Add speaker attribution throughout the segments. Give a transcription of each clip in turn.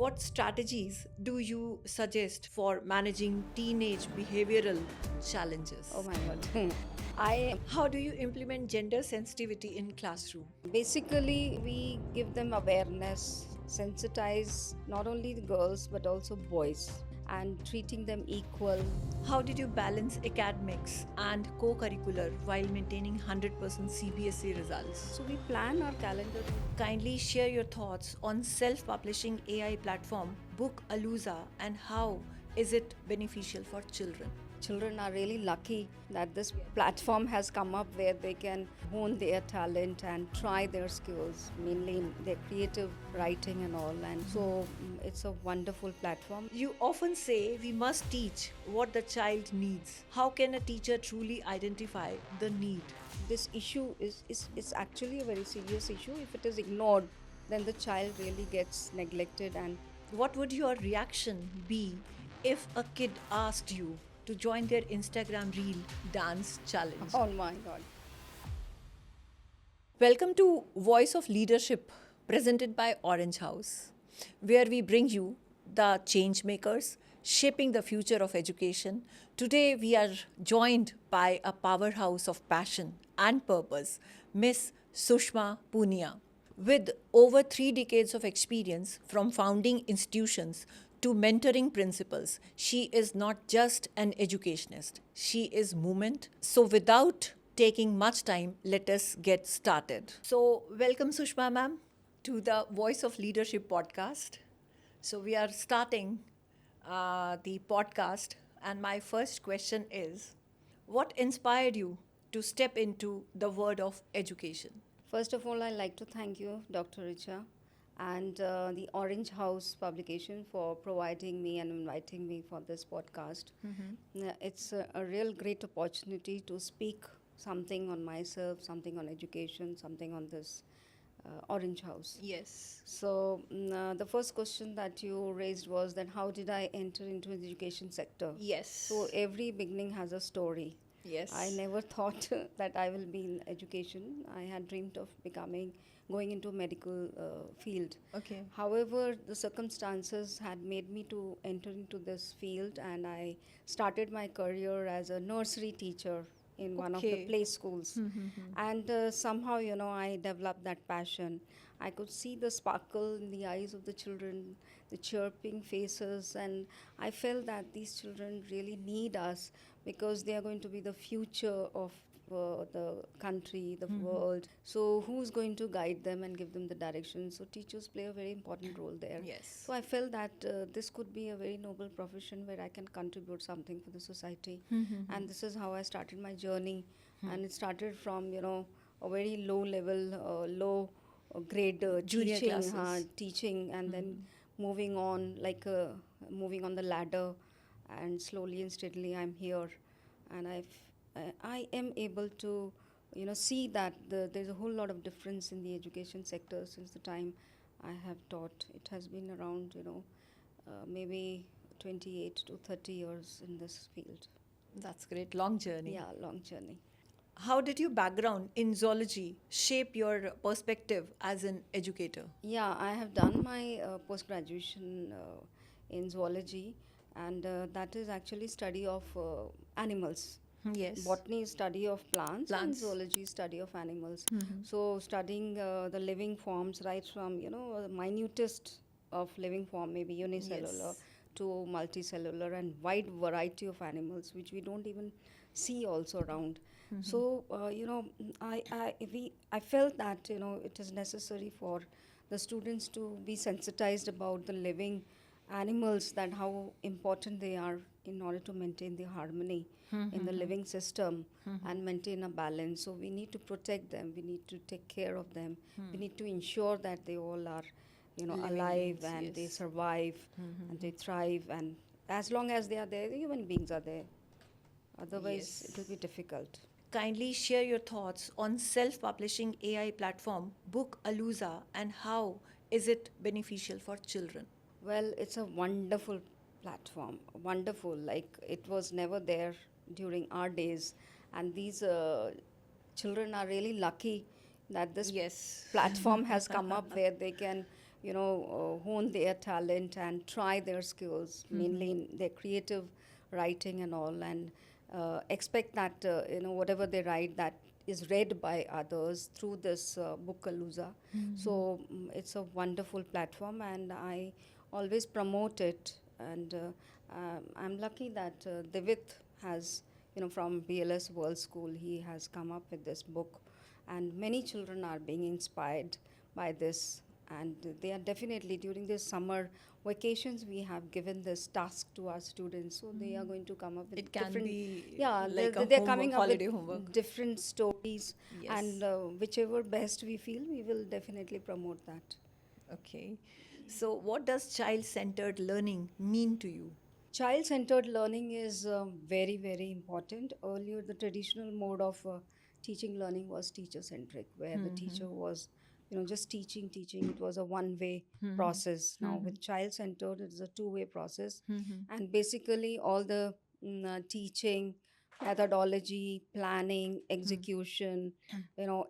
Speaker 1: what strategies do you suggest for managing teenage behavioral challenges?
Speaker 2: Oh my God. I
Speaker 1: How do you implement gender sensitivity in classroom?
Speaker 2: basically we give them awareness, sensitize not only the girls but also boys and treating them equal.
Speaker 1: How did you balance academics and co-curricular while maintaining 100% CBSE results?
Speaker 2: So we plan our calendar.
Speaker 1: Kindly share your thoughts on self-publishing AI platform Book Aluza and how is it beneficial for children?
Speaker 2: Children are really lucky that this platform has come up where they can hone their talent and try their skills, mainly in their creative writing and all. And so it's a wonderful platform.
Speaker 1: You often say we must teach what the child needs. How can a teacher truly identify the need?
Speaker 2: This issue is actually a very serious issue. If it is ignored, then the child really gets neglected. And
Speaker 1: What would your reaction be if a kid asked you to join their Instagram reel dance challenge?
Speaker 2: oh my God.
Speaker 1: Welcome to Voice of Leadership, presented by Orange House, where we bring you the change makers shaping the future of education. Today, we are joined by a powerhouse of passion and purpose, Miss Sushma Punia. With over 3 decades of experience from founding institutions to mentoring principals, she is not just an educationist, she is movement. So, without taking much time, let us get started. So, welcome, Sushma ma'am, to the Voice of Leadership podcast. So, we are starting the podcast, and my first question is what inspired you to step into the world of education?
Speaker 2: First of all, I'd like to thank you, Dr. Richa, and the Orange House publication for providing me and inviting me for this podcast. It's a real great opportunity to speak something on myself, something on education, something on this Orange House.
Speaker 1: Yes.
Speaker 2: So the first question that you raised was that how did I enter into the education sector?
Speaker 1: Yes.
Speaker 2: So every beginning has a story.
Speaker 1: Yes.
Speaker 2: I never thought that I will be in education. I had dreamed of going into medical field.
Speaker 1: Okay.
Speaker 2: However, the circumstances had made me to enter into this field, and I started my career as a nursery teacher in one of the
Speaker 1: Okay.
Speaker 2: play schools. And somehow, I developed that passion. I could see the sparkle in the eyes of the children, the chirping faces, and I felt that these children really need us because they are going to be the future of the country, the world. So, who's going to guide them and give them the direction? So, teachers play a very important role there.
Speaker 1: Yes.
Speaker 2: So, I felt that this could be a very noble profession where I can contribute something for the society. And this is how I started my journey. And it started from, a very low level, low grade
Speaker 1: Junior
Speaker 2: teaching,
Speaker 1: classes.
Speaker 2: teaching, and then moving on, like moving on the ladder, and slowly and steadily I'm here, and I am able to, see that there's a whole lot of difference in the education sector since the time I have taught. It has been around, maybe 28 to 30 years in this field.
Speaker 1: That's great. Long journey.
Speaker 2: Yeah, long journey.
Speaker 1: How did your background in zoology shape your perspective as an educator?
Speaker 2: Yeah, I have done my post graduation in zoology, and that is actually study of animals.
Speaker 1: Yes.
Speaker 2: Botany is study of plants, and
Speaker 1: Plants.
Speaker 2: zoology is study of animals. So studying the living forms right from the minutest of living form, maybe unicellular,
Speaker 1: Yes.
Speaker 2: to multicellular, and wide variety of animals which we don't even see also around. So I felt that it is necessary for the students to be sensitized about the living animals, that how important they are in order to maintain the harmony in the living system and maintain a balance. So we need to protect them, we need to take care of them, we need to ensure that they all are
Speaker 1: Living
Speaker 2: alive,
Speaker 1: beings,
Speaker 2: and
Speaker 1: yes.
Speaker 2: they survive and they thrive, and as long as they are there, the human beings are there. Otherwise
Speaker 1: Yes.
Speaker 2: it will be difficult.
Speaker 1: Kindly share your thoughts on self-publishing AI platform Book Aluza and how is it beneficial for children?
Speaker 2: Well, it's a wonderful platform, wonderful. Like it was never there during our days, and these children are really lucky that this
Speaker 1: Yes.
Speaker 2: platform has come up where they can hone their talent and try their skills, mainly in their creative writing and all, and expect that whatever they write that is read by others through this Bookalooza. So it's a wonderful platform, and I always promote it. And I'm lucky that Divit has, from BLS World School, he has come up with this book, and many children are being inspired by this. And they are definitely, during this summer vacations, we have given this task to our students, so they are going to come up with
Speaker 1: It can
Speaker 2: different,
Speaker 1: be
Speaker 2: yeah,
Speaker 1: like a
Speaker 2: they're
Speaker 1: homework,
Speaker 2: coming up
Speaker 1: holiday
Speaker 2: with
Speaker 1: homework.
Speaker 2: different stories.
Speaker 1: Yes.
Speaker 2: And whichever best we feel, we will definitely promote that.
Speaker 1: Okay. So, what does child centered learning mean to you?
Speaker 2: Child centered learning is very, very important. Earlier, the traditional mode of teaching learning was teacher centric, where the teacher was, just teaching, teaching. It was a one way process. Now, with child centered, it is a two-way process. And basically, all the teaching, methodology, planning, execution,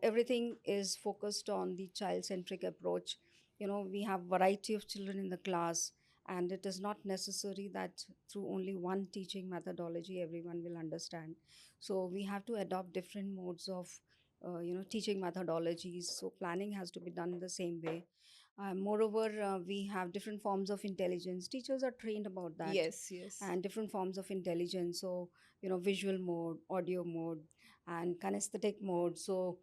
Speaker 2: everything is focused on the child centric approach. We have variety of children in the class, and it is not necessary that through only one teaching methodology everyone will understand. So we have to adopt different modes of teaching methodologies, so planning has to be done the same way. Moreover, we have different forms of intelligence. Teachers are trained about that,
Speaker 1: Yes, yes.
Speaker 2: and different forms of intelligence. So, visual mode, audio mode, and kinesthetic mode. So,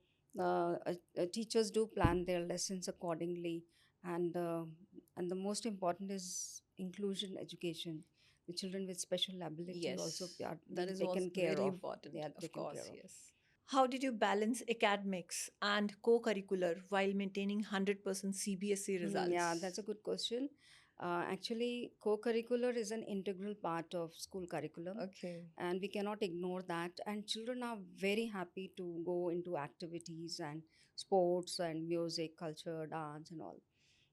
Speaker 2: teachers do plan their lessons accordingly, and and the most important is inclusion education. The children with special ability also
Speaker 1: Yes.
Speaker 2: are
Speaker 1: That
Speaker 2: being
Speaker 1: is also
Speaker 2: taken care
Speaker 1: very
Speaker 2: of. They
Speaker 1: important,
Speaker 2: are
Speaker 1: of
Speaker 2: taken
Speaker 1: course,
Speaker 2: care of.
Speaker 1: yes. How did you balance academics and co curricular while maintaining 100% CBSE
Speaker 2: Yeah,
Speaker 1: results?
Speaker 2: that's a good question. Actually, co-curricular is an integral part of school curriculum,
Speaker 1: Okay.
Speaker 2: and we cannot ignore that. And children are very happy to go into activities and sports and music, culture, dance, and all.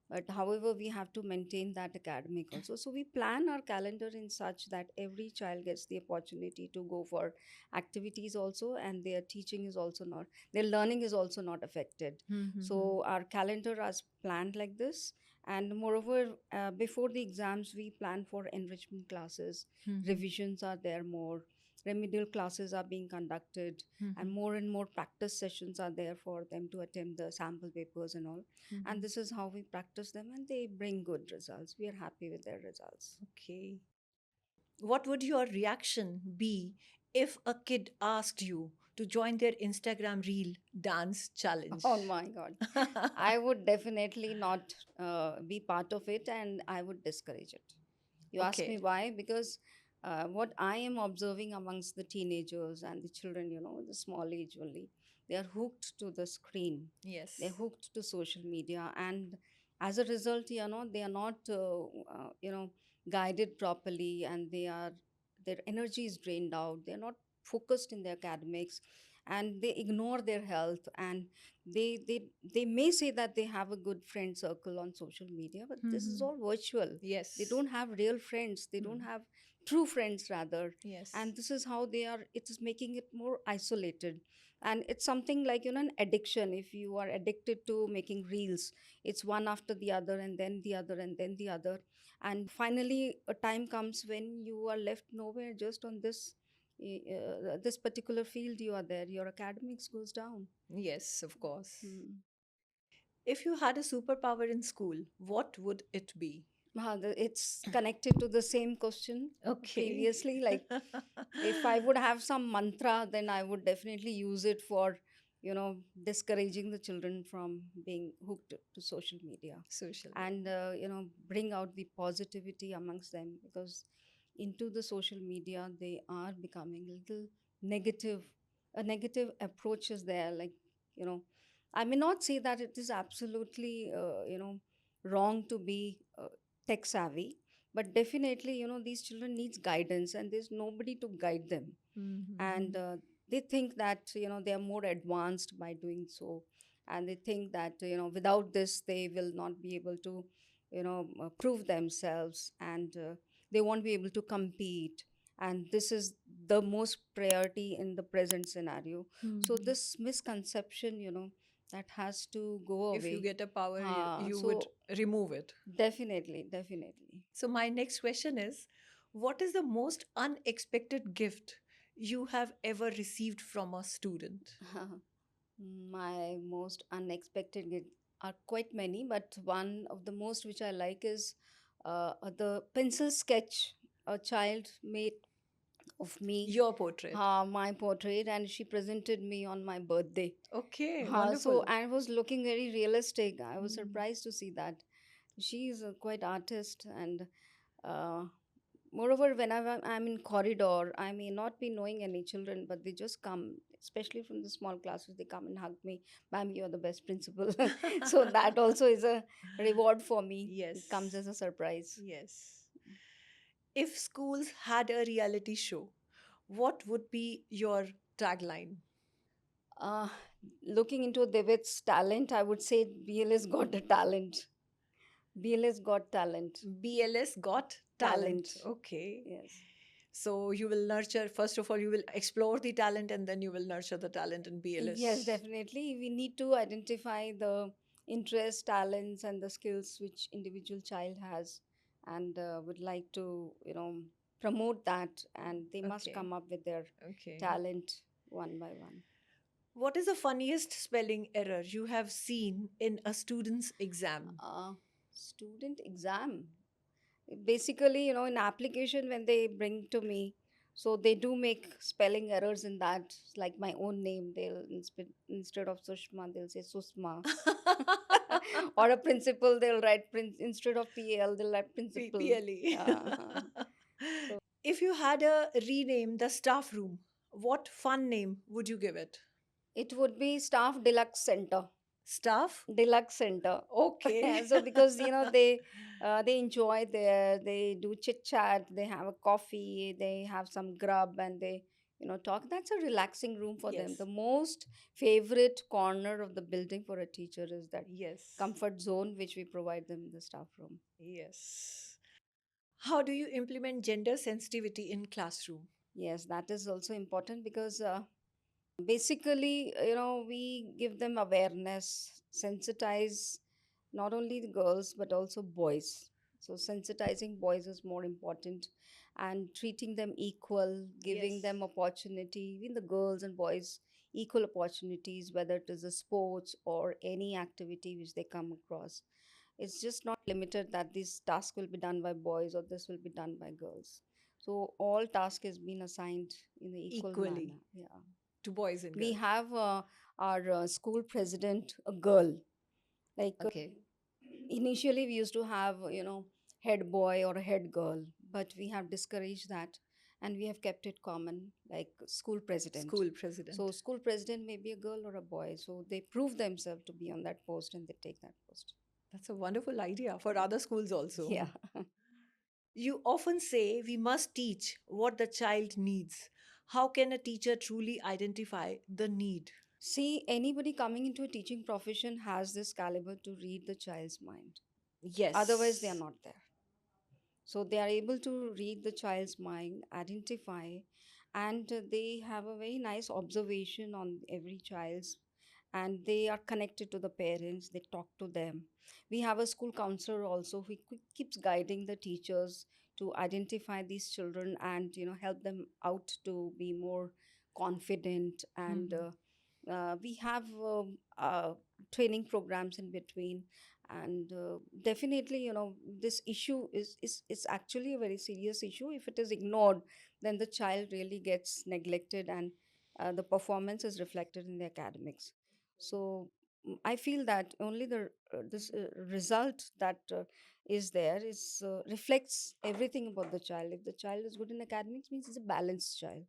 Speaker 2: But however, we have to maintain that academic also. So we plan our calendar in such that every child gets the opportunity to go for activities also, and their teaching is also not, their learning is also not affected. So our calendar is planned like this. And moreover, before the exams, we plan for enrichment classes. Revisions are there more. Remedial classes are being conducted, and more practice sessions are there for them to attempt the sample papers and all. And this is how we practice them, and they bring good results. We are happy with their results.
Speaker 1: Okay. What would your reaction be if a kid asked you to join their Instagram reel dance challenge?
Speaker 2: Oh my God. I would definitely not be part of it, and I would discourage it. You ask me
Speaker 1: Okay.
Speaker 2: why? Because what I am observing amongst the teenagers and the children, the small age only, they are hooked to the screen. They're
Speaker 1: Yes.
Speaker 2: hooked to social media. And as a result, they are not, guided properly, and their energy is drained out. They're not focused in their academics, and they ignore their health. And they may say that they have a good friend circle on social media, but this is all virtual. They
Speaker 1: Yes.
Speaker 2: don't have real friends. They don't have true friends, rather.
Speaker 1: Yes.
Speaker 2: And this is how they are, it is making it more isolated. And it's something like, an addiction. If you are addicted to making reels, it's one after the other, and then the other, and then the other. And finally, a time comes when you are left nowhere, just on this particular field you are there, your academics goes down.
Speaker 1: Yes, of course.
Speaker 2: Hmm.
Speaker 1: If you had a superpower in school, what would it be?
Speaker 2: It's connected to the same question
Speaker 1: Okay.
Speaker 2: previously. Like, if I would have some mantra, then I would definitely use it for, discouraging the children from being hooked to social media,
Speaker 1: Social
Speaker 2: and,
Speaker 1: media.
Speaker 2: bring out the positivity amongst them, because into the social media, they are becoming a little negative. A negative approach is there. Like, you know, I may not say that it is absolutely, wrong to be tech savvy, but definitely, these children needs guidance, and there's nobody to guide them. And they think that, they are more advanced by doing so, and they think that, without this they will not be able to, prove themselves, and they won't be able to compete. And this is the most priority in the present scenario. So this misconception, That has to go
Speaker 1: If you
Speaker 2: away.
Speaker 1: get a power, you would
Speaker 2: So
Speaker 1: remove it.
Speaker 2: definitely, definitely.
Speaker 1: So, my next question is, what is the most unexpected gift you have ever received from a student?
Speaker 2: My most unexpected gig are quite many, but one of the most which I like is the pencil sketch a child made of me,
Speaker 1: Your portrait.
Speaker 2: my portrait, and she presented me on my birthday.
Speaker 1: Okay,
Speaker 2: So
Speaker 1: wonderful.
Speaker 2: I was looking very realistic. I was
Speaker 1: Mm.
Speaker 2: surprised to see that. She is a quite artist, and uh, moreover, whenever I'm in corridor, I may not be knowing any children, but they just come, especially from the small classes. They come and hug me, "Ma'am, you're the best principal." So that also is a reward for me. It comes
Speaker 1: Yes,
Speaker 2: as a surprise.
Speaker 1: yes. If schools had a reality show, what would be your tagline?
Speaker 2: Uh, Looking into David's talent, I would say BLS got a talent. BLS got talent.
Speaker 1: BLS got talent.
Speaker 2: Talent.
Speaker 1: Okay.
Speaker 2: Yes.
Speaker 1: So you will nurture, first of all, you will explore the talent and then you will nurture the talent in
Speaker 2: Yes,
Speaker 1: BLS.
Speaker 2: definitely. We need to identify the interests, talents, and the skills which individual child has, and would like to, promote that. And they must
Speaker 1: Okay.
Speaker 2: come up with their
Speaker 1: Okay.
Speaker 2: talent one by one.
Speaker 1: What is the funniest spelling error you have seen in a student's exam?
Speaker 2: Uh, Student exam. Basically, in application when they bring to me, so they do make spelling errors in that. Like my own name, they'll instead of Sushma, they'll say Susma. Or a principal, they'll write instead of PL, they'll write principal.
Speaker 1: PLE.
Speaker 2: So
Speaker 1: If you had a rename the staff room, what fun name would you give it?
Speaker 2: it would be staff deluxe center.
Speaker 1: Staff?
Speaker 2: Deluxe center.
Speaker 1: Okay.
Speaker 2: So because they enjoy there, they do chit chat, they have a coffee, they have some grub, and they talk. That's a relaxing room for them.
Speaker 1: Yes.
Speaker 2: The most favorite corner of the building for a teacher is that
Speaker 1: Yes.
Speaker 2: comfort zone which we provide them in the staff room.
Speaker 1: Yes. How do you implement gender sensitivity in classroom?
Speaker 2: Yes, that is also important because basically, we give them awareness, sensitize not only the girls but also boys. So, sensitizing boys is more important, and treating them equal, giving
Speaker 1: Yes.
Speaker 2: them opportunity, even the girls and boys, equal opportunities, whether it is a sports or any activity which they come across. It's just not limited that this task will be done by boys or this will be done by girls. So, all task is being assigned in the equal
Speaker 1: Equally
Speaker 2: manner. Yeah.
Speaker 1: to boys and
Speaker 2: We
Speaker 1: girls.
Speaker 2: have our school president a girl. Like
Speaker 1: Okay.
Speaker 2: initially we used to have head boy or a head girl, but we have discouraged that, and we have kept it common like school president.
Speaker 1: School
Speaker 2: So
Speaker 1: president.
Speaker 2: school president may be a girl or a boy, so they prove themselves to be on that post and they take that post.
Speaker 1: That's a wonderful idea for other schools also.
Speaker 2: Yeah.
Speaker 1: You often say we must teach what the child needs. How can a teacher truly identify the need?
Speaker 2: See, anybody coming into a teaching profession has this caliber to read the child's mind. Otherwise, they are
Speaker 1: Yes.
Speaker 2: not there. So they are able to read the child's mind, identify, and they have a very nice observation on every child's, and they are connected to the parents. They talk to them. We have a school counselor also who keeps guiding the teachers to identify these children and help them out to be more confident, and
Speaker 1: Mhm.
Speaker 2: we have training programs in between, and definitely this issue is actually a very serious issue. If it is ignored, then the child really gets neglected, and the performance is reflected in the academics. So I feel that only the this result that is there is reflects everything about the child. If the child is good in academics, means it's a balanced child.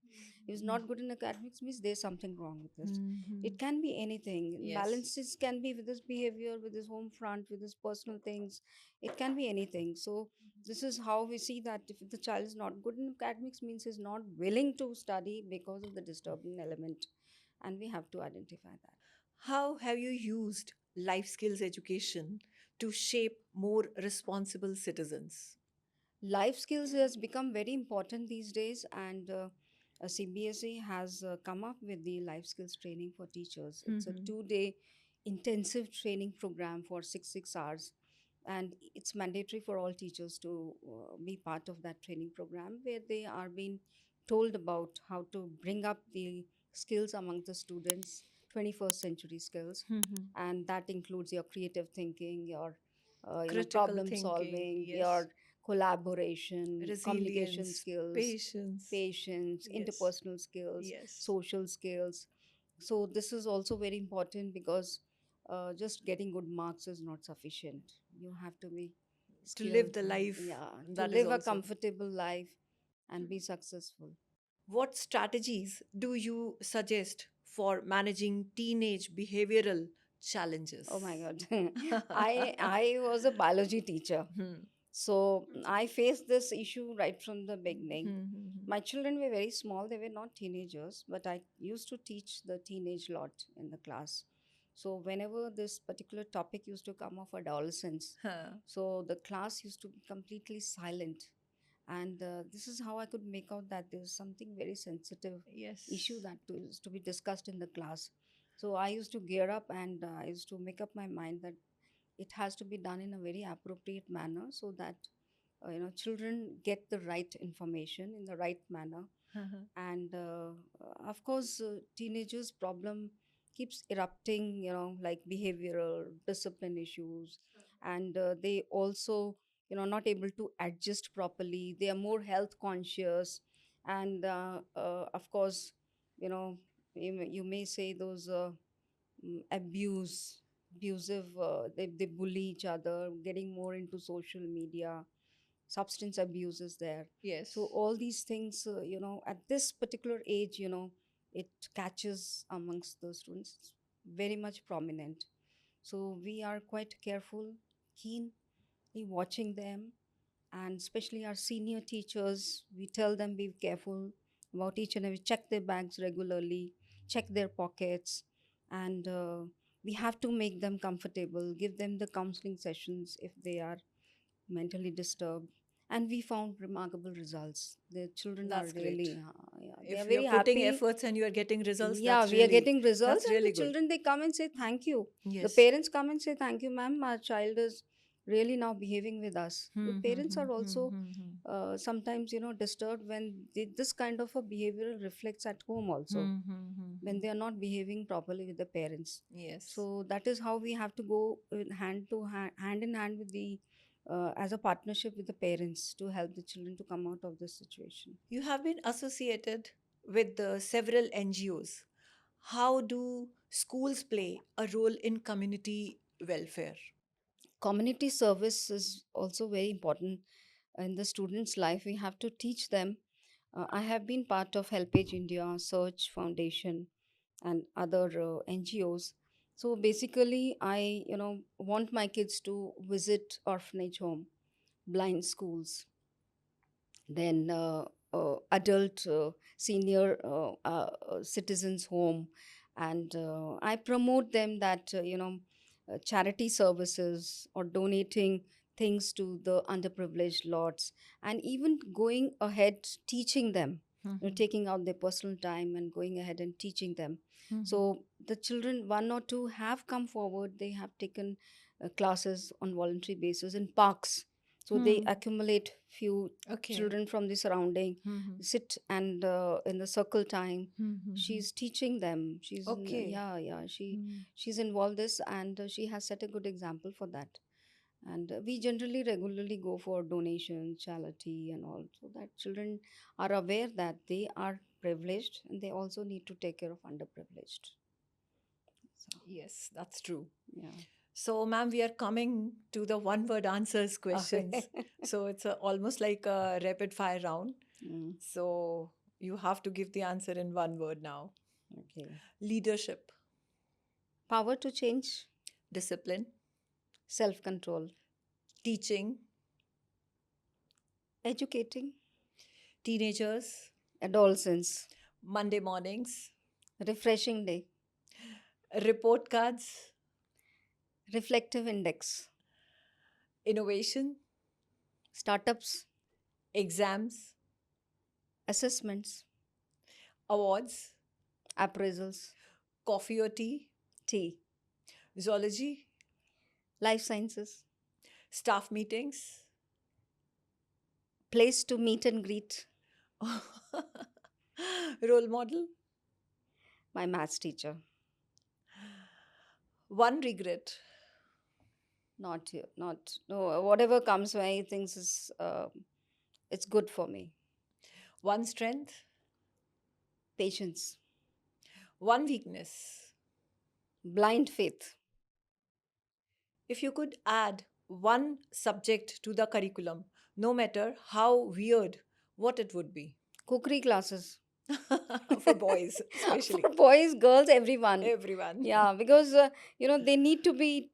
Speaker 2: If it's not good in academics, means there's something wrong with this. It
Speaker 1: Mhm.
Speaker 2: can be anything.
Speaker 1: Yes.
Speaker 2: Balances can be with his behavior, with his home front, with his personal things. It can be anything. So this is how we see that if the child is not good in academics, means he's not willing to study because of the disturbing element, and we have to identify that.
Speaker 1: How have you used life skills education to shape more responsible citizens?
Speaker 2: Life skills has become very important these days, and CBSE has come up with the life skills training for teachers. It's a
Speaker 1: Mhm.
Speaker 2: 2-day intensive training program for 6 hours, and it's mandatory for all teachers to be part of that training program, where they are being told about how to bring up the skills among the students, 21st century skills, and that includes your creative thinking, your
Speaker 1: Critical
Speaker 2: problem
Speaker 1: thinking,
Speaker 2: solving,
Speaker 1: yes.
Speaker 2: your collaboration, communication
Speaker 1: Resilience,
Speaker 2: skills,
Speaker 1: patience.
Speaker 2: patience,
Speaker 1: Yes.
Speaker 2: interpersonal skills,
Speaker 1: Yes.
Speaker 2: social skills. So this is also very important, because just getting good marks is not sufficient. You have to be
Speaker 1: To live
Speaker 2: skilled,
Speaker 1: the life,
Speaker 2: yeah, to
Speaker 1: that is
Speaker 2: live a
Speaker 1: also.
Speaker 2: comfortable life and be successful.
Speaker 1: What strategies do you suggest for managing teenage behavioral
Speaker 2: Oh my
Speaker 1: challenges?
Speaker 2: God. I was a biology teacher.
Speaker 1: Hmm.
Speaker 2: So I faced this issue right from the beginning.
Speaker 1: Hmm, hmm, hmm.
Speaker 2: My children were very small, they were not teenagers, but I used to teach the teenage lot in the class. So whenever this particular topic used to come of adolescence,
Speaker 1: Huh.
Speaker 2: so the class used to be completely silent. And this is how I could make out that there's something very sensitive issue
Speaker 1: Yes.
Speaker 2: that is to be discussed in the class. So I used to gear up, and I used to make up my mind that it has to be done in a very appropriate manner, so that children get the right information in the right manner.
Speaker 1: Uh-huh.
Speaker 2: And of course, teenagers problem keeps erupting, like behavioral discipline issues. And they also not able to adjust properly, they are more health conscious. And of course, you know you may say those abusive, they bully each other, getting more into social media, substance abuse is there. So
Speaker 1: Yes.
Speaker 2: all these things, at this particular age, it catches amongst the students. It's very much prominent. So we are quite careful, keenly watching them, and especially our senior teachers, we tell them be careful about each and every, check their bags regularly, check their pockets. And we have to make them comfortable, give them the counseling sessions if they are mentally disturbed. And we found remarkable results. The children are
Speaker 1: That's great.
Speaker 2: really, yeah, they are
Speaker 1: If you're
Speaker 2: very
Speaker 1: putting
Speaker 2: happy.
Speaker 1: efforts and you're getting results,
Speaker 2: Yeah, we are getting results,
Speaker 1: that's
Speaker 2: and the
Speaker 1: really good.
Speaker 2: children, they come and say thank you. The
Speaker 1: Yes.
Speaker 2: parents come and say thank you, ma'am, our child is really now behaving with us. The
Speaker 1: Hmm, hmm,
Speaker 2: parents
Speaker 1: hmm,
Speaker 2: are
Speaker 1: hmm,
Speaker 2: also
Speaker 1: hmm, hmm.
Speaker 2: sometimes disturbed when this kind of a behavior reflects at home also,
Speaker 1: Hmm, hmm, hmm,
Speaker 2: when
Speaker 1: hmm.
Speaker 2: they are not behaving properly with the parents.
Speaker 1: Yes.
Speaker 2: So that is how we have to go with hand in hand with the as a partnership with the parents to help the children to come out of this situation.
Speaker 1: You have been associated with several NGOs. How do schools play a role in community welfare?
Speaker 2: Community service is also very important in the students' life. We have to teach them. I have been part of Helpage India, Search Foundation, and other NGOs. So basically, I want my kids to visit orphanage home, blind schools, then adult senior citizens home. And I promote them that charity services or donating things to the underprivileged lots, and even going ahead teaching them,
Speaker 1: Mhm,
Speaker 2: taking out their personal time and going ahead and teaching them.
Speaker 1: mhm.
Speaker 2: So the children, one or two, have come forward, they have taken classes on voluntary basis in parks. So they
Speaker 1: Hmm.
Speaker 2: accumulate few
Speaker 1: Okay.
Speaker 2: children from the surrounding,
Speaker 1: Mhm,
Speaker 2: sit, and in the circle time,
Speaker 1: mhm, mhm.
Speaker 2: she's teaching them.
Speaker 1: Okay.
Speaker 2: Yeah, yeah,
Speaker 1: Hmm.
Speaker 2: she's involved this, and she has set a good example for that. And we generally regularly go for donation, charity, and all, so that children are aware that they are privileged, and they also need to take care of underprivileged. So
Speaker 1: Yes, that's true.
Speaker 2: yeah.
Speaker 1: So, ma'am, we are coming to the one word answers
Speaker 2: Okay.
Speaker 1: questions. So, it's almost like a rapid fire round.
Speaker 2: Mm,
Speaker 1: So, you have to give the answer in one word now.
Speaker 2: okay.
Speaker 1: Leadership,
Speaker 2: Power to change,
Speaker 1: discipline,
Speaker 2: self control,
Speaker 1: teaching,
Speaker 2: educating,
Speaker 1: teenagers,
Speaker 2: adolescence,
Speaker 1: Monday mornings,
Speaker 2: refreshing day,
Speaker 1: report cards,
Speaker 2: reflective index,
Speaker 1: innovation,
Speaker 2: startups,
Speaker 1: exams,
Speaker 2: assessments,
Speaker 1: awards,
Speaker 2: appraisals,
Speaker 1: coffee or tea,
Speaker 2: tea,
Speaker 1: Zoology,
Speaker 2: Life sciences,
Speaker 1: staff meetings,
Speaker 2: place to meet and greet.
Speaker 1: role model,
Speaker 2: My maths teacher.
Speaker 1: one regret,
Speaker 2: Not you, not no. Whatever comes when he thinks is it's good for me.
Speaker 1: one strength,
Speaker 2: Patience,
Speaker 1: one weakness.
Speaker 2: blind faith.
Speaker 1: If you could add one subject to the curriculum, no matter how weird, what it would be?
Speaker 2: Cookery classes
Speaker 1: For boys, especially.
Speaker 2: for boys, girls, everyone.
Speaker 1: Everyone.
Speaker 2: Yeah, because they need to be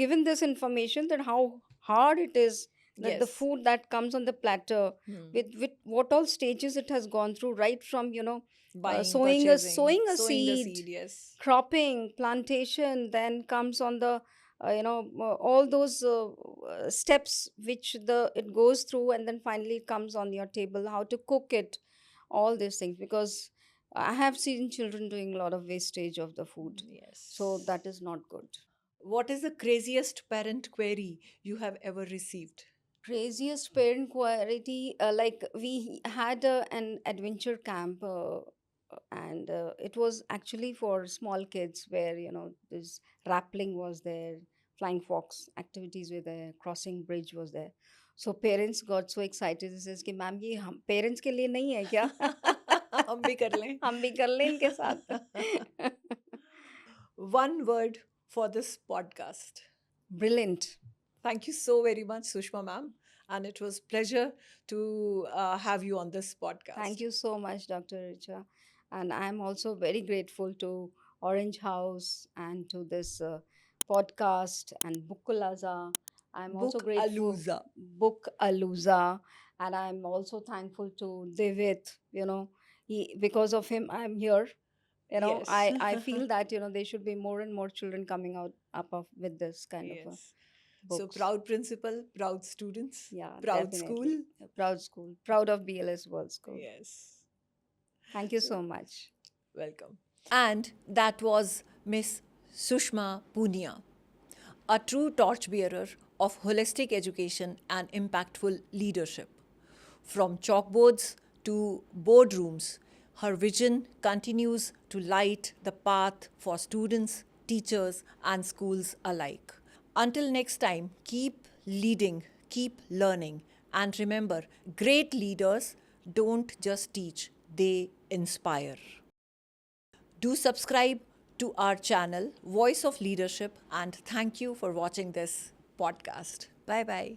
Speaker 2: given this information that how hard it is, that the
Speaker 1: Yes.
Speaker 2: food that comes on the platter,
Speaker 1: Hmm.
Speaker 2: with what all stages it has gone through, right from
Speaker 1: Buying,
Speaker 2: sowing
Speaker 1: purchasing,
Speaker 2: a
Speaker 1: sowing the
Speaker 2: seed,
Speaker 1: seed, yes.
Speaker 2: cropping, plantation, then comes on the all those steps which the it goes through, and then finally it comes on your table, how to cook it, all these things, because I have seen children doing a lot of wastage of the food, so
Speaker 1: Yes.
Speaker 2: that is not good.
Speaker 1: What is the craziest parent query you have ever received?
Speaker 2: Craziest parent quality, like we had an adventure camp, and it was actually for small kids, where this rappelling was there, flying fox activities were there, crossing bridge was there. So parents got so excited. He says कि ma'am ये हम parents के लिए नहीं है क्या?
Speaker 1: हम भी कर लें.
Speaker 2: हम भी कर लें इनके साथ.
Speaker 1: One word for this podcast.
Speaker 2: Brilliant.
Speaker 1: Thank you so very much, Sushma ma'am. And it was pleasure to have you on this podcast.
Speaker 2: Thank you so much, Dr. Richa. And I'm also very grateful to Orange House and to this podcast and Bukulaza. I'm also
Speaker 1: Book
Speaker 2: grateful
Speaker 1: Aluza.
Speaker 2: Book Aluza, and I'm also thankful to Devit. Because of him, I'm here.
Speaker 1: Yes.
Speaker 2: I feel that there should be more and more children coming out up of with this kind of
Speaker 1: Yes. So
Speaker 2: books.
Speaker 1: proud principal, proud students,
Speaker 2: Yeah,
Speaker 1: proud
Speaker 2: definitely.
Speaker 1: school.
Speaker 2: Proud school, proud of BLS World School.
Speaker 1: Yes.
Speaker 2: Thank you so much.
Speaker 1: Welcome. And that was Miss Sushma Punia, a true torchbearer of holistic education and impactful leadership. From chalkboards to boardrooms, her vision continues to light the path for students, teachers, and schools alike. Until next time, keep leading, keep learning, and remember, great leaders don't just teach, they inspire. Do subscribe to our channel, Voice of Leadership, and thank you for watching this podcast. Bye bye.